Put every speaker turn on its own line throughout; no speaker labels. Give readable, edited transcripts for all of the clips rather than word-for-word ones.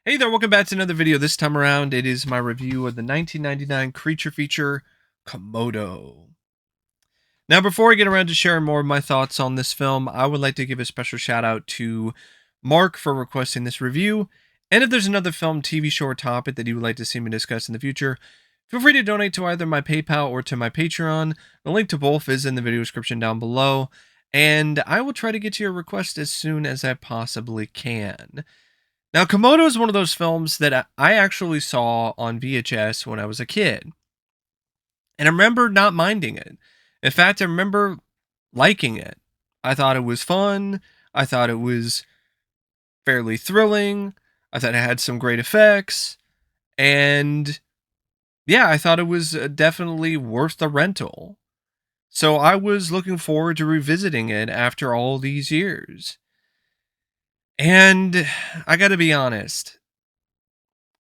Hey there, welcome back to another video. This time around, it is my review of the 1999 creature feature, Komodo. Now, before I get around to sharing more of my thoughts on this film, I would like to give a special shout out to Mark for requesting this review. And if there's another film, TV show, or topic that you would like to see me discuss in the future, feel free to donate to either my PayPal or to my Patreon. The link to both is in the video description down below. And I will try to get to your request as soon as I possibly can. Now, Komodo is one of those films that I actually saw on VHS when I was a kid. And I remember not minding it. In fact, I remember liking it. I thought it was fun. I thought it was fairly thrilling. I thought it had some great effects. And yeah, I thought it was definitely worth the rental. So I was looking forward to revisiting it after all these years. And I gotta be honest,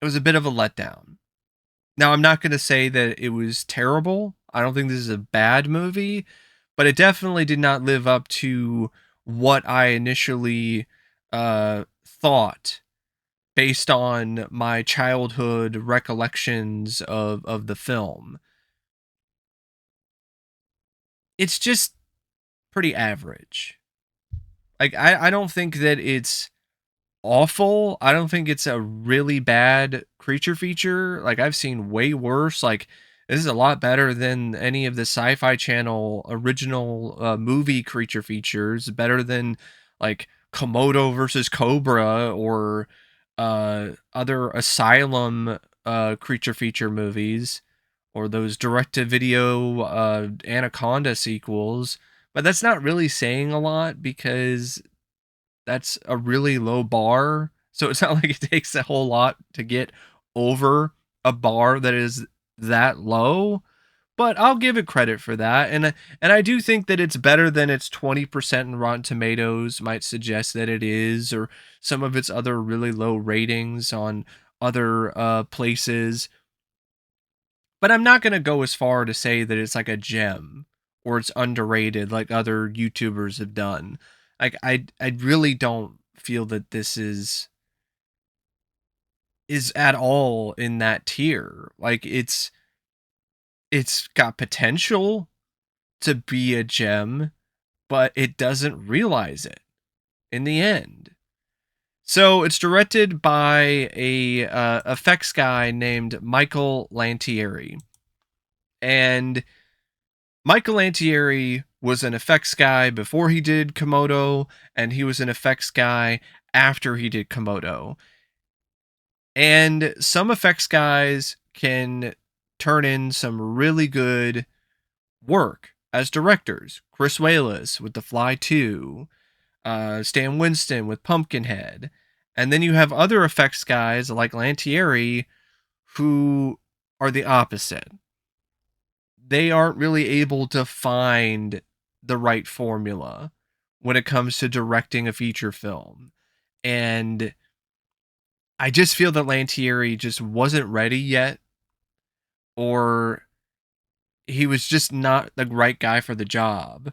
it was a bit of a letdown. Now, I'm not going to say that it was terrible. I don't think this is a bad movie, but it definitely did not live up to what I initially thought based on my childhood recollections of the film. It's just pretty average. Like, I don't think that it's awful. I don't think it's a really bad creature feature. Like, I've seen way worse. Like, this is a lot better than any of the Sci-Fi Channel original movie creature features. Better than like Komodo versus Cobra or other Asylum creature feature movies or those direct-to-video Anaconda sequels. But that's not really saying a lot because that's a really low bar. So it's not like it takes a whole lot to get over a bar that is that low. But I'll give it credit for that, and I do think that it's better than its 20% in Rotten Tomatoes might suggest that it is, or some of its other really low ratings on other places. But I'm not gonna go as far to say that it's like a gem or it's underrated like other YouTubers have done. Like I really don't feel that this is at all in that tier. Like it's got potential to be a gem, but it doesn't realize it in the end. So it's directed by a effects guy named Michael Lantieri, and Michael Lantieri was an effects guy before he did Komodo, and he was an effects guy after he did Komodo. And some effects guys can turn in some really good work as directors. Chris Walas with The Fly 2, Stan Winston with Pumpkinhead. And then you have other effects guys like Lantieri who are the opposite. They aren't really able to find the right formula when it comes to directing a feature film. And I just feel that Lantieri just wasn't ready yet, or he was just not the right guy for the job.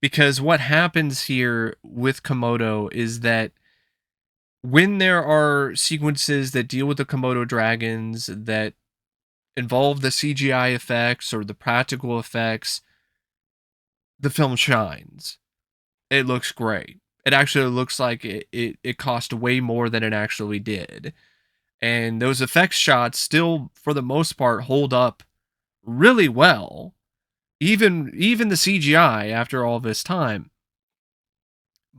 Because what happens here with Komodo is that when there are sequences that deal with the Komodo dragons that involve the CGI effects or the practical effects, the film shines. It looks great. It actually looks like it cost way more than it actually did. And those effects shots still, for the most part, hold up really well. Even the CGI after all this time.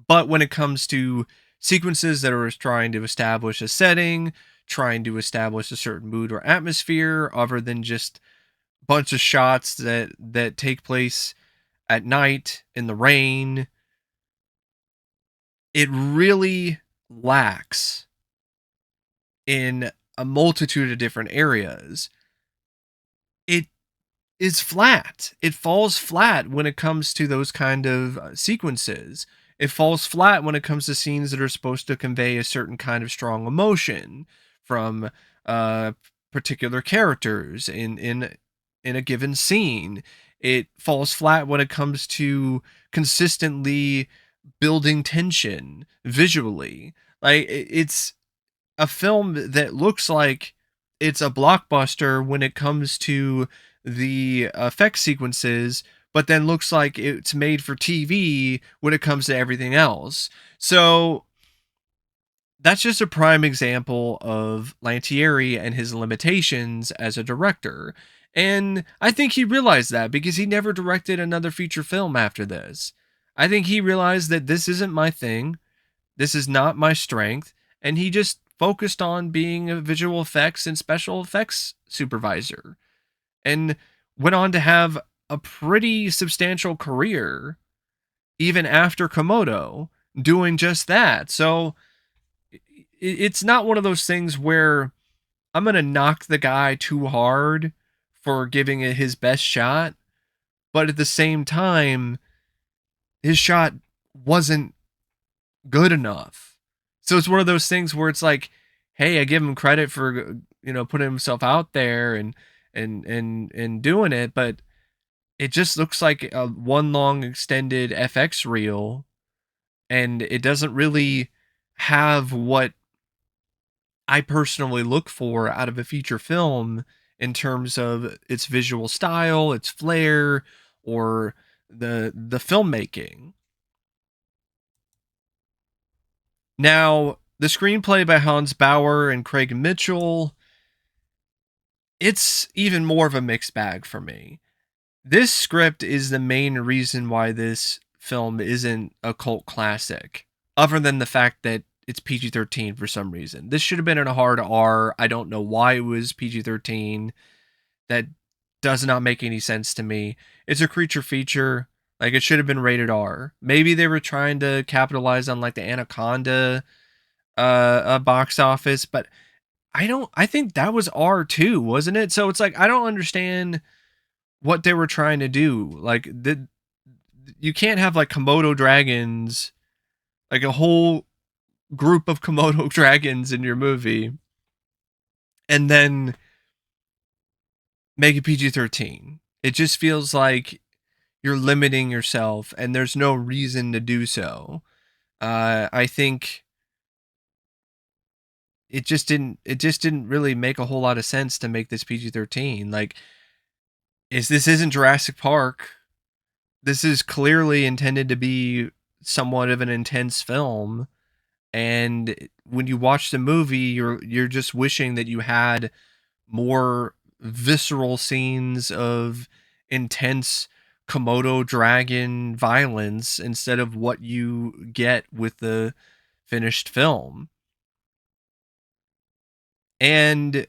But when it comes to sequences that are trying to establish a setting, trying to establish a certain mood or atmosphere, other than just a bunch of shots that take place at night in the rain, it really lacks in a multitude of different areas. It is flat. It falls flat when it comes to those kind of sequences. It falls flat when it comes to scenes that are supposed to convey a certain kind of strong emotion from uh, particular characters in a given scene. It falls flat when it comes to consistently building tension visually. Like it's a film that looks like it's a blockbuster when it comes to the effect sequences, but then looks like it's made for TV when it comes to everything else. So that's just a prime example of Lantieri and his limitations as a director. And I think he realized that because he never directed another feature film after this. I think he realized that this isn't my thing. This is not my strength. And he just focused on being a visual effects and special effects supervisor and went on to have a pretty substantial career even after Komodo doing just that. So it's not one of those things where I'm going to knock the guy too hard for giving it his best shot, but at the same time, his shot wasn't good enough. So it's one of those things where it's like, hey, I give him credit for putting himself out there and doing it, but it just looks like a one long extended FX reel, and it doesn't really have what I personally look for out of a feature film in terms of its visual style, its flair, or the filmmaking. Now, the screenplay by Hans Bauer and Craig Mitchell, it's even more of a mixed bag for me. This script is the main reason why this film isn't a cult classic, other than the fact that it's PG-13 for some reason. This should have been in a hard R. I don't know why it was PG-13. That does not make any sense to me. It's a creature feature. Like, it should have been rated R. Maybe they were trying to capitalize on like the Anaconda box office, but I think that was R too, wasn't it? So it's like I don't understand what they were trying to do. Like, you can't have like Komodo dragons, like a whole group of Komodo dragons in your movie, and then make it PG-13. It just feels like you're limiting yourself, and there's no reason to do so. I think it just didn't really make a whole lot of sense to make this PG-13. Like, this isn't Jurassic Park. This is clearly intended to be somewhat of an intense film, and when you watch the movie, you're just wishing that you had more visceral scenes of intense Komodo dragon violence instead of what you get with the finished film. And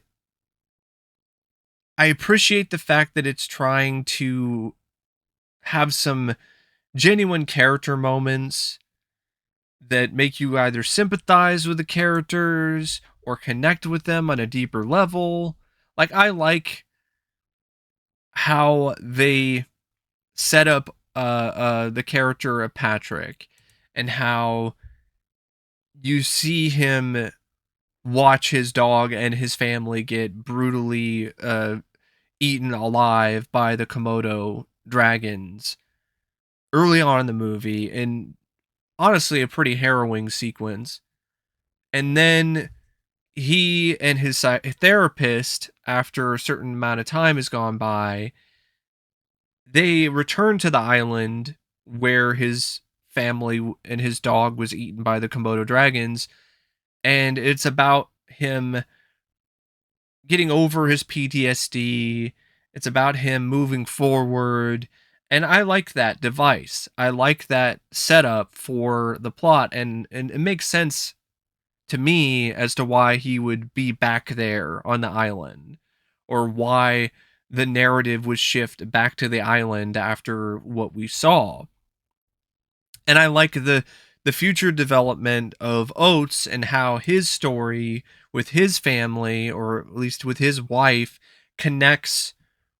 I appreciate the fact that it's trying to have some genuine character moments that make you either sympathize with the characters or connect with them on a deeper level. Like, I like how they set up the character of Patrick and how you see him watch his dog and his family get brutally eaten alive by the Komodo dragons early on in the movie, and honestly a pretty harrowing sequence. And then he and his therapist, after a certain amount of time has gone by, they return to the island where his family and his dog was eaten by the Komodo dragons, and it's about him getting over his PTSD. It's about him moving forward. And I like that device. I like that setup for the plot, and it makes sense to me as to why he would be back there on the island, or why the narrative would shift back to the island after what we saw. And I like the future development of Oates and how his story with his family, or at least with his wife, connects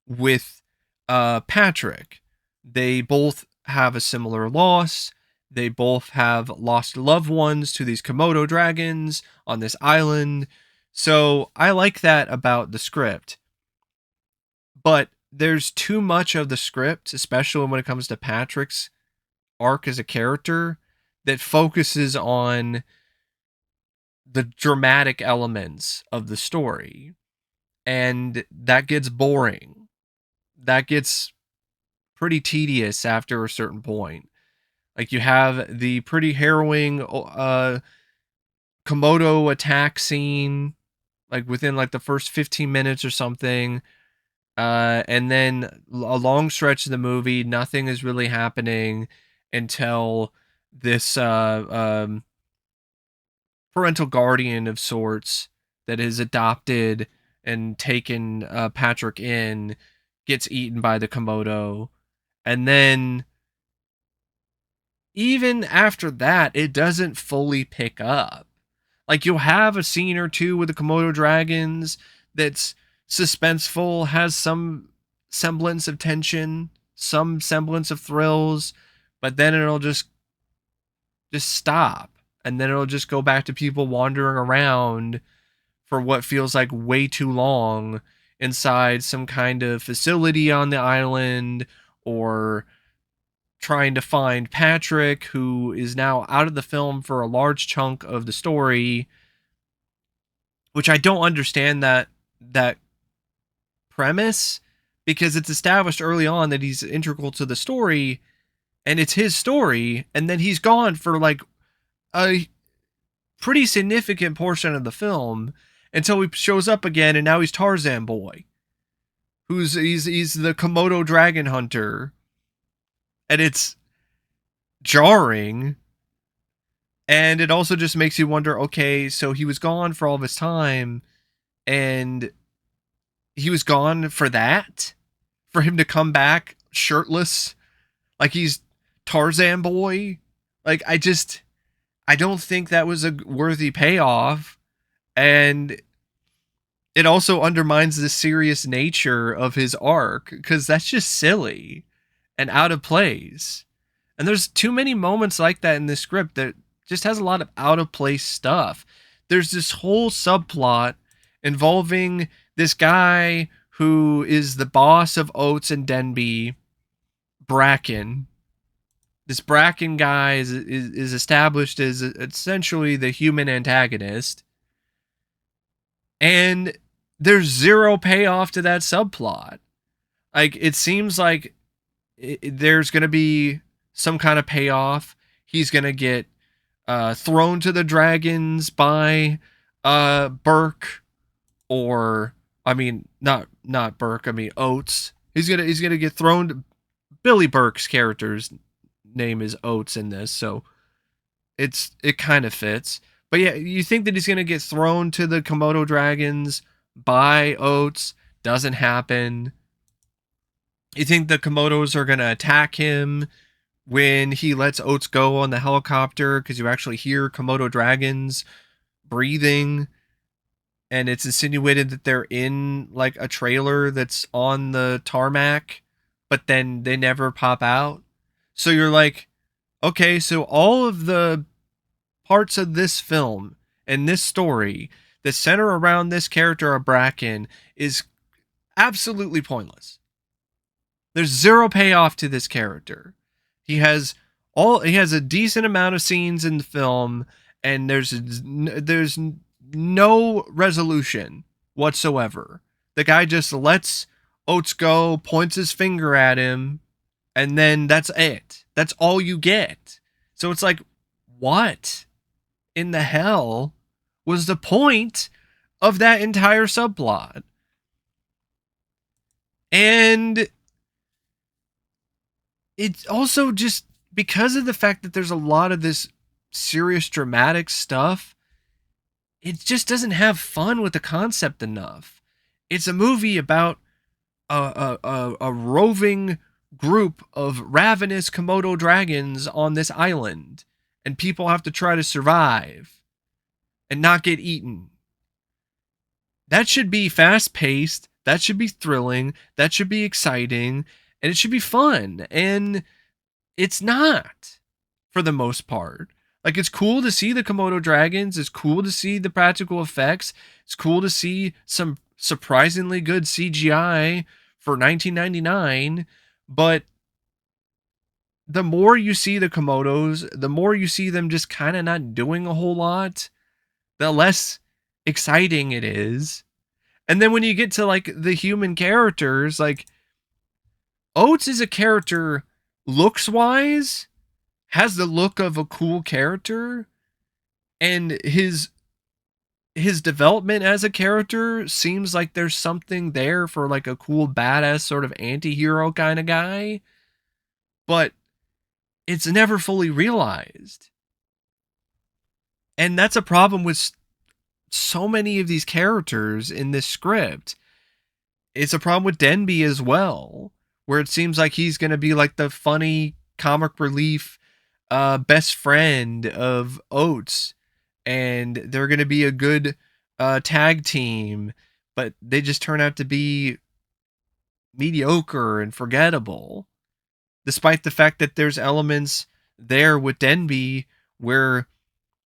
with Patrick. They both have a similar loss. They both have lost loved ones to these Komodo dragons on this island. So I like that about the script. But there's too much of the script, especially when it comes to Patrick's arc as a character, that focuses on the dramatic elements of the story. And that gets boring. That gets pretty tedious after a certain point. Like you have the pretty harrowing Komodo attack scene, like within like the first 15 minutes or something. And then a long stretch of the movie, nothing is really happening until this parental guardian of sorts that is adopted and taken Patrick in gets eaten by the Komodo. And then even after that, it doesn't fully pick up. Like you'll have a scene or two with the Komodo dragons that's suspenseful, has some semblance of tension, some semblance of thrills, but then it'll just stop. And then it'll just go back to people wandering around for what feels like way too long inside some kind of facility on the island, or trying to find Patrick, who is now out of the film for a large chunk of the story, which I don't understand that premise, because it's established early on that he's integral to the story and it's his story, and then he's gone for like a pretty significant portion of the film until he shows up again, and now he's Tarzan boy, he's the Komodo dragon hunter. And it's jarring, and it also just makes you wonder, okay, so he was gone for all of his time, and he was gone for that, for him to come back shirtless like he's Tarzan boy. Like I don't think that was a worthy payoff, and it also undermines the serious nature of his arc, because that's just silly and out of place. And there's too many moments like that in this script that just has a lot of out of place stuff. There's this whole subplot involving this guy who is the boss of Oates and Denby, Bracken. This Bracken guy is established as essentially the human antagonist. And there's zero payoff to that subplot. Like, it seems like there's going to be some kind of payoff. He's going to get thrown to the dragons by Burke, or I mean not Burke, I mean Oates. He's going to get thrown to Billy Burke's character's name is Oates in this, so it kind of fits. But yeah, you think that he's going to get thrown to the Komodo dragons by Oates. Doesn't happen. You think the Komodos are going to attack him when he lets Oates go on the helicopter, because you actually hear Komodo dragons breathing, and it's insinuated that they're in like a trailer that's on the tarmac, but then they never pop out. So you're like, okay, so all of the parts of this film and this story that center around this character of Bracken is absolutely pointless. There's zero payoff to this character. He has a decent amount of scenes in the film, and there's no resolution whatsoever. The guy just lets Oates go, points his finger at him, and then that's it. That's all you get. So it's like, what in the hell was the point of that entire subplot? And it's also just because of the fact that there's a lot of this serious dramatic stuff, it just doesn't have fun with the concept enough. It's a movie about a roving group of ravenous Komodo dragons on this island, and people have to try to survive and not get eaten. That should be fast-paced, that should be thrilling, that should be exciting, and it should be fun. And it's not, for the most part. Like, it's cool to see the Komodo dragons, it's cool to see the practical effects, it's cool to see some surprisingly good CGI for 1999, but the more you see the Komodos, the more you see them just kind of not doing a whole lot. the less exciting it is. And then when you get to like the human characters, like Oates is a character looks wise, has the look of a cool character, and his development as a character seems like there's something there for like a cool badass sort of anti-hero kind of guy, but it's never fully realized. And that's a problem with so many of these characters in this script. It's a problem with Denby as well, where it seems like he's going to be like the funny comic relief best friend of Oates, and they're going to be a good tag team, but they just turn out to be mediocre and forgettable, despite the fact that there's elements there with Denby where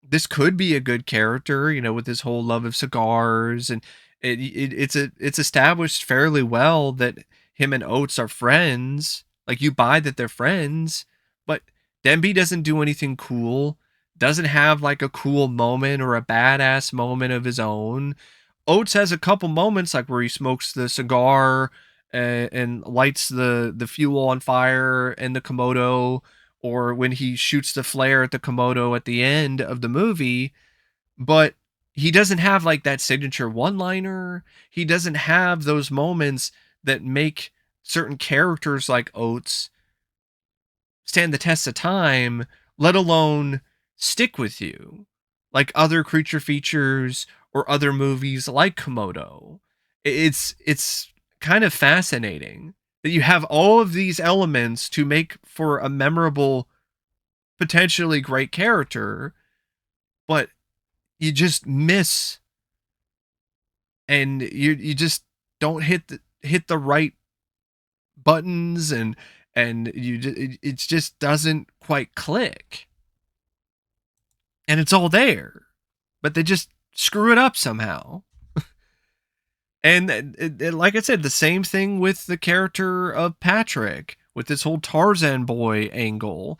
this could be a good character, you know, with his whole love of cigars, and it's established fairly well that him and Oates are friends. Like you buy that they're friends, but Denby doesn't do anything cool, doesn't have like a cool moment or a badass moment of his own. Oates has a couple moments like where he smokes the cigar and lights the fuel on fire in the Komodo, or when he shoots the flare at the Komodo at the end of the movie, but he doesn't have like that signature one-liner. He doesn't have those moments that make certain characters like Oates stand the test of time, let alone stick with you, like other creature features or other movies like Komodo. It's kind of fascinating that you have all of these elements to make for a memorable, potentially great character, but you just miss, and you just don't hit the right buttons, and it just doesn't quite click, and it's all there, but they just screw it up somehow. And like I said, the same thing with the character of Patrick with this whole Tarzan boy angle.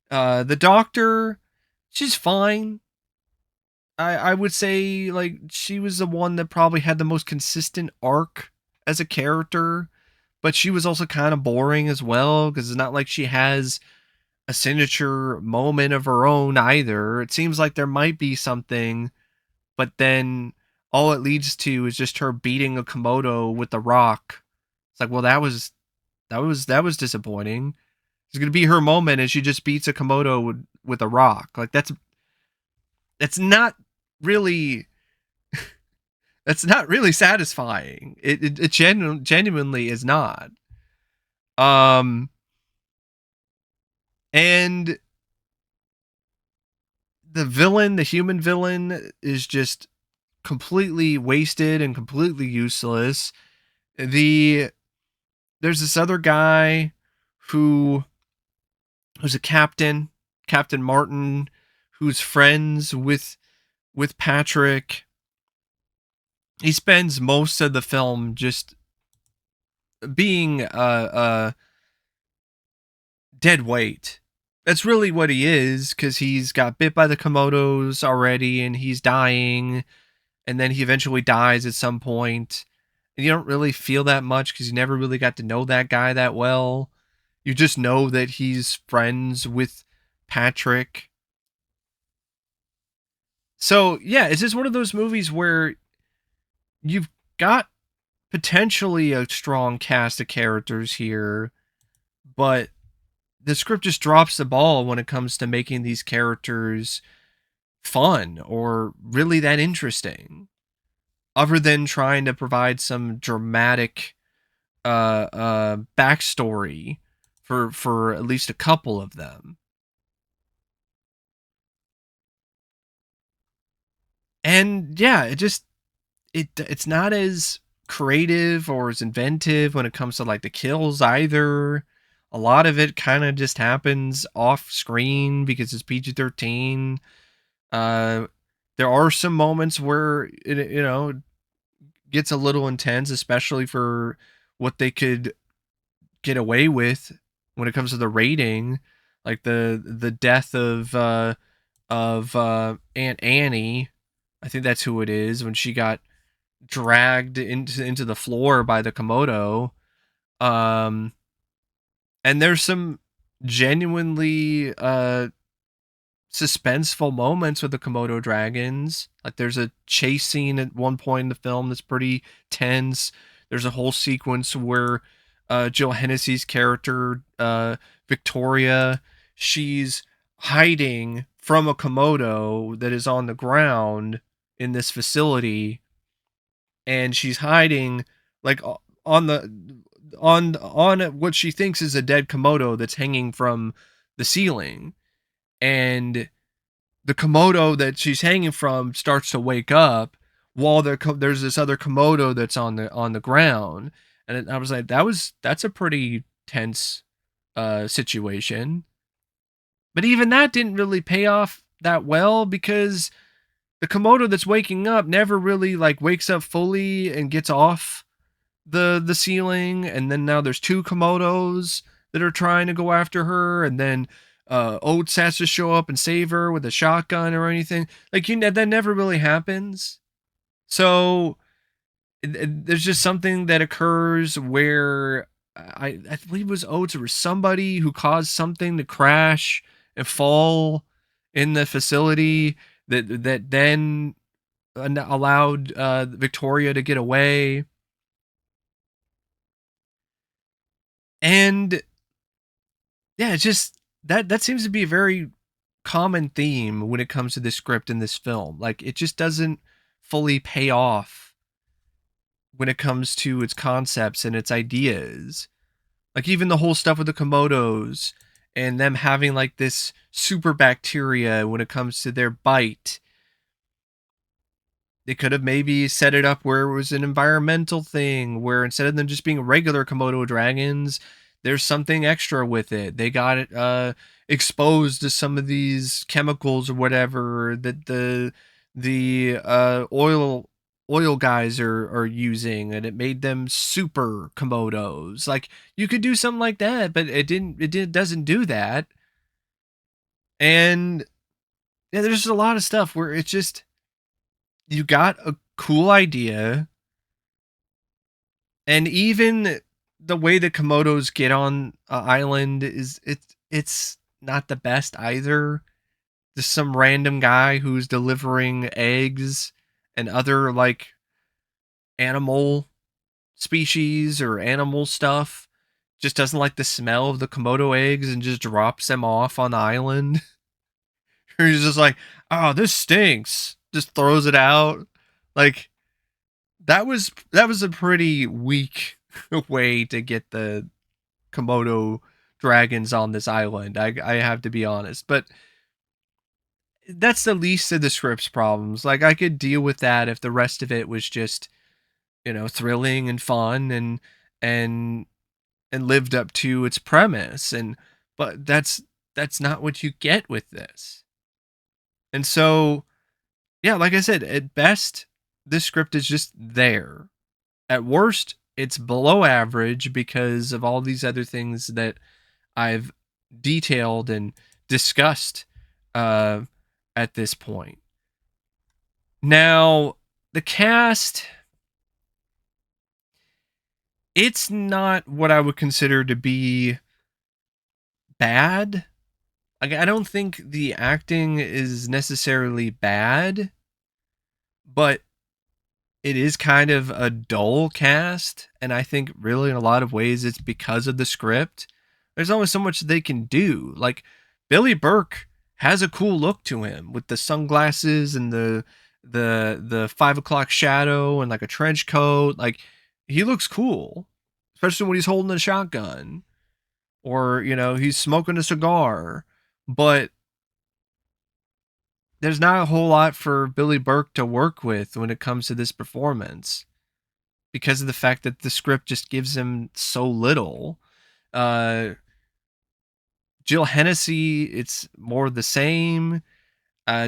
The doctor, she's fine. I would say like she was the one that probably had the most consistent arc as a character, but she was also kind of boring as well because it's not like she has a signature moment of her own either. It seems like there might be something, but then all it leads to is just her beating a Komodo with the rock. It's like, well, that was disappointing. It's gonna be her moment, and she just beats a Komodo with a rock. Like that's not really that's not really satisfying. It genuinely is not. Um, and the villain, the human villain, is just completely wasted and completely useless. There's this other guy who who's a captain, Captain Martin, who's friends with Patrick. He spends most of the film just being a dead weight. That's really what he is, because he's got bit by the Komodos already and he's dying, and then he eventually dies at some point. And you don't really feel that much because you never really got to know that guy that well. You just know that he's friends with Patrick. So, yeah, it's just one of those movies where you've got potentially a strong cast of characters here, but the script just drops the ball when it comes to making these characters fun or really that interesting, other than trying to provide some dramatic backstory for at least a couple of them. And yeah, it's not as creative or as inventive when it comes to like the kills either. A lot of it kind of just happens off screen because it's PG-13. Uh, there are some moments where it gets a little intense, especially for what they could get away with when it comes to the rating, like the death of Aunt Annie. I think that's who it is, when she got dragged into the floor by the Komodo. Um, and there's some genuinely suspenseful moments with the Komodo dragons. Like there's a chase scene at one point in the film that's pretty tense. There's a whole sequence where Jill Hennessey's character, Victoria, she's hiding from a Komodo that is on the ground in this facility, and she's hiding like on the on what she thinks is a dead Komodo that's hanging from the ceiling. And the Komodo that she's hanging from starts to wake up while there's this other Komodo that's on the ground. And I was like, that's a pretty tense situation. But even that didn't really pay off that well, because the Komodo that's waking up never really like wakes up fully and gets off the ceiling. And then now there's two Komodos that are trying to go after her, and then Oates has to show up and save her with a shotgun or anything. Like, you know, that never really happens. So there's just something that occurs where I believe it was Oates or somebody who caused something to crash and fall in the facility that then allowed Victoria to get away. And yeah, it's just that seems to be a very common theme when it comes to this script in this film. Like, it just doesn't fully pay off when it comes to its concepts and its ideas. Like, even the whole stuff with the Komodos and them having like this super bacteria when it comes to their bite. They could have maybe set it up where it was an environmental thing, where instead of them just being regular Komodo dragons, there's something extra with it. They got it exposed to some of these chemicals or whatever that the oil guys are using, and it made them super Komodos. Like, you could do something like that, but it doesn't do that. And yeah, there's just a lot of stuff where it's just, you got a cool idea, and even the way the Komodos get on an island is it's not the best either. Just some random guy who's delivering eggs and other like animal species or animal stuff, just doesn't like the smell of the Komodo eggs and just drops them off on the island. He's just like, oh, this stinks. Just throws it out. Like, that was a pretty weak way to get the Komodo dragons on this island. I have to be honest, but that's the least of the script's problems. Like, I could deal with that if the rest of it was just, thrilling and fun and and lived up to its premise. And but that's not what you get with this. And so, yeah, like I said, at best this script is just there. At worst, it's below average because of all these other things that I've detailed and discussed uh, at this point. Now, the cast, it's not what I would consider to be bad. Like, I don't think the acting is necessarily bad, but it is kind of a dull cast, and I think really in a lot of ways it's because of the script. There's only so much they can do. Like, Billy Burke has a cool look to him with the sunglasses and the 5 o'clock shadow and like a trench coat. Like, he looks cool, especially when he's holding a shotgun or he's smoking a cigar. But there's not a whole lot for Billy Burke to work with when it comes to this performance, because of the fact that the script just gives him so little. Uh, Jill Hennessey, it's more the same.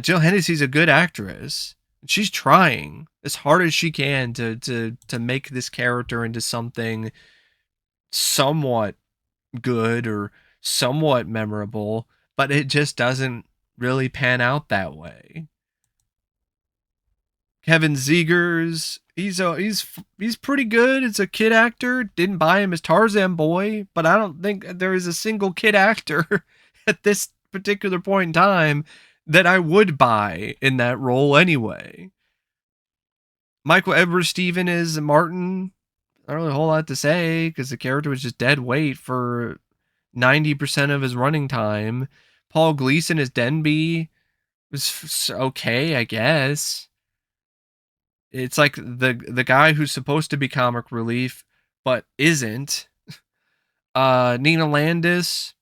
Jill Hennessey's a good actress. She's trying as hard as she can to make this character into something somewhat good or somewhat memorable, but it just doesn't really pan out that way. Kevin Zegers, he's pretty good. It's a kid actor. Didn't buy him as Tarzan boy, but I don't think there is a single kid actor at this particular point in time that I would buy in that role anyway. Michael Edward Steven is Martin. Not really a whole lot to say because the character was just dead weight for 90% of his running time. Paul Gleeson is Denby. Was okay, I guess. It's like the guy who's supposed to be comic relief but isn't. Nina Landis.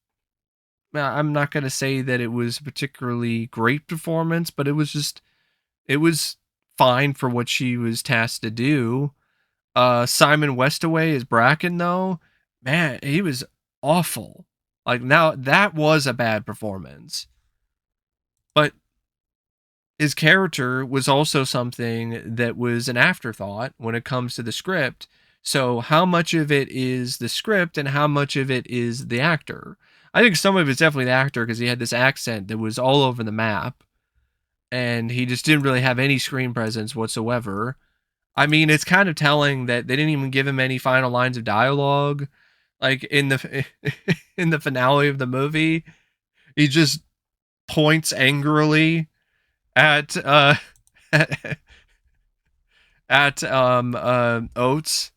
I'm not gonna say that it was a particularly great performance, but it was fine for what she was tasked to do. Simon Westaway is Bracken though. Man, he was awful. Like now that was a bad performance. But his character was also something that was an afterthought when it comes to the script. So how much of it is the script and how much of it is the actor? I think some of it's definitely the actor because he had this accent that was all over the map and he just didn't really have any screen presence whatsoever. I mean, it's kind of telling that they didn't even give him any final lines of dialogue. Like in the in the finale of the movie, he just points angrily at at Oates.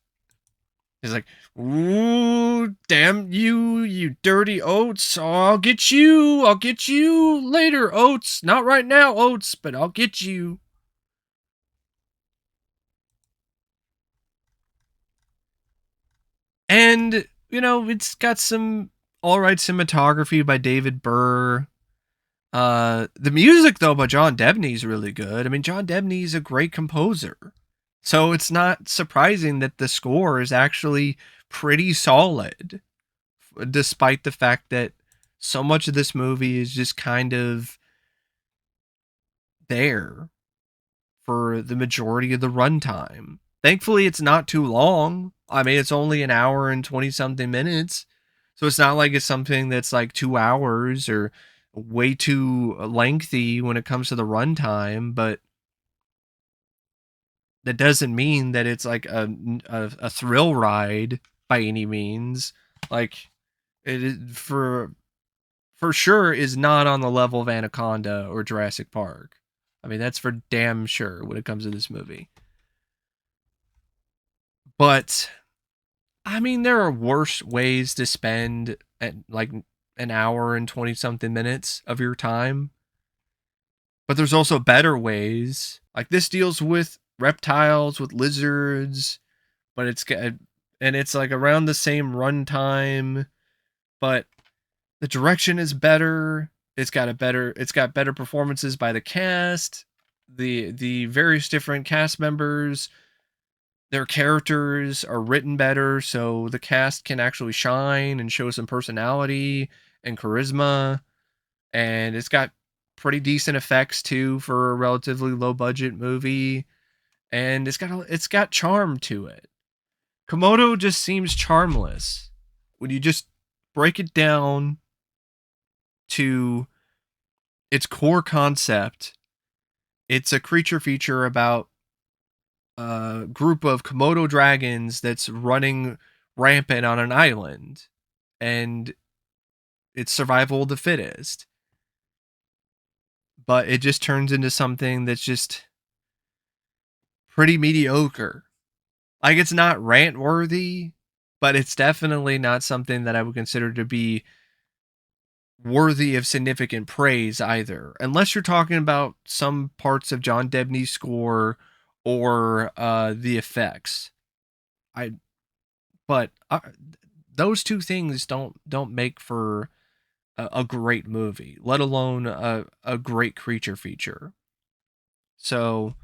He's like, "Ooh, damn you, you dirty Oates! Oh, I'll get you. I'll get you later, Oates. Not right now, Oates, but I'll get you." And you know, it's got some all right cinematography by David Burr. The music though by John Debney is really good. I mean, John Debney is a great composer. So it's not surprising that the score is actually pretty solid, despite the fact that so much of this movie is just kind of there for the majority of the runtime. Thankfully, it's not too long. I mean, it's only an hour and 20 something minutes. So it's not like it's something that's like 2 hours or way too lengthy when it comes to the runtime, but that doesn't mean that it's like a thrill ride by any means. Like it is for sure is not on the level of Anaconda or Jurassic Park. I mean, that's for damn sure when it comes to this movie. But I mean, there are worse ways to spend like an hour and 20 something minutes of your time. But there's also better ways. Like this deals with reptiles, with lizards, but it's got and it's like around the same runtime, but the direction is better. It's got better performances by the cast. The various different cast members, their characters are written better so the cast can actually shine and show some personality and charisma, and it's got pretty decent effects too for a relatively low budget movie, and it's got charm to it. Komodo just seems charmless when you just break it down to its core concept. It's a creature feature about a group of Komodo dragons that's running rampant on an island, and it's survival of the fittest. But it just turns into something that's just pretty mediocre. Like it's not rant worthy, but it's definitely not something that I would consider to be worthy of significant praise either, unless you're talking about some parts of John Debney's score or the effects. I but those two things don't make for a great movie, let alone a great creature feature. So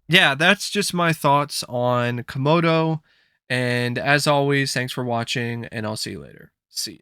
yeah, that's just my thoughts on Komodo. And as always, thanks for watching, and I'll see you later. See ya.